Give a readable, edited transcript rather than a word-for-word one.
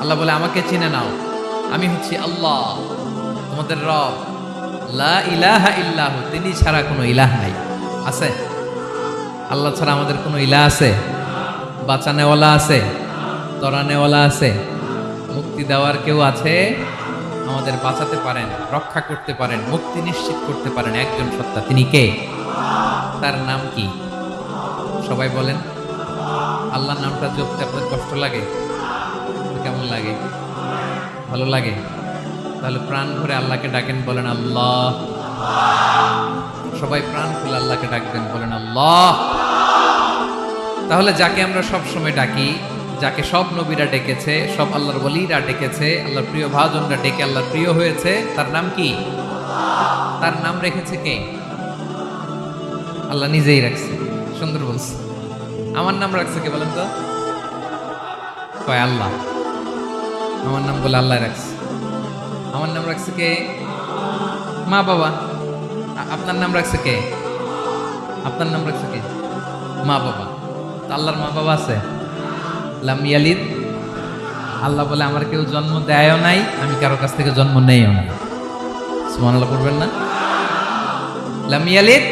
আল্লাহ বলে আমাকে চিনে নাও, আমি হচ্ছি আল্লাহ তোমাদের রব, লা ইলাহা ইল্লাহু, তিনি ছাড়া কোনো ইলাহ নাই। আছে? আল্লাহ ছাড়া আমাদের কোনো ইলাহ আছে? বাঁচানেওয়ালা আছে? তরানেওয়ালা আছে? মুক্তি দেওয়ার কেউ আছে? আমাদের বাঁচাতে পারেন, রক্ষা করতে পারেন, মুক্তি নিশ্চিত করতে পারেন একজন সত্তা, তিনি কে? তার নাম কি? সবাই বলেন। আল্লাহর নামটা জপতে আপনার কষ্ট লাগে? কেমন লাগে? ভালো লাগে? তাহলে প্রাণ ভরে আল্লাহকে ডাকেন, বলেন আল্লাহ। সবাই প্রাণ খুলে আল্লাহকে ডাকবেন, বলেন আল্লাহ। তাহলে যাকে আমরা সব সময় ডাকি, যাকে সব নবীরা ডেকেছে, সব আল্লাহর ওলিরা ডেকেছে, আল্লাহর প্রিয় ভাজনরা ডেকে আল্লাহর প্রিয় হয়েছে, তার নাম কি? তার নাম রেখেছে কে? আল্লাহ নিজেই রাখছে। সুন্দর বলছে। আমার নাম রাখছে কে বলেন তো? কয় আল্লাহ। আমার নাম বলে আল্লাহ রাখছে। আমার নাম রাখছে কে? মা বাবা। আপনার নাম রাখছে কে? আপনার নাম রাখছে কে? মা বাবা। তা আল্লাহর মা বাবা আছে? লাম ইয়ালিদ। আল্লাহ বলে আমার কেউ জন্ম দেয়ও নাই, আমি কারো কাছ থেকে জন্ম নেইও নাই। সুবহানাল্লাহ পড়বেন না? লাম ইয়ালিদ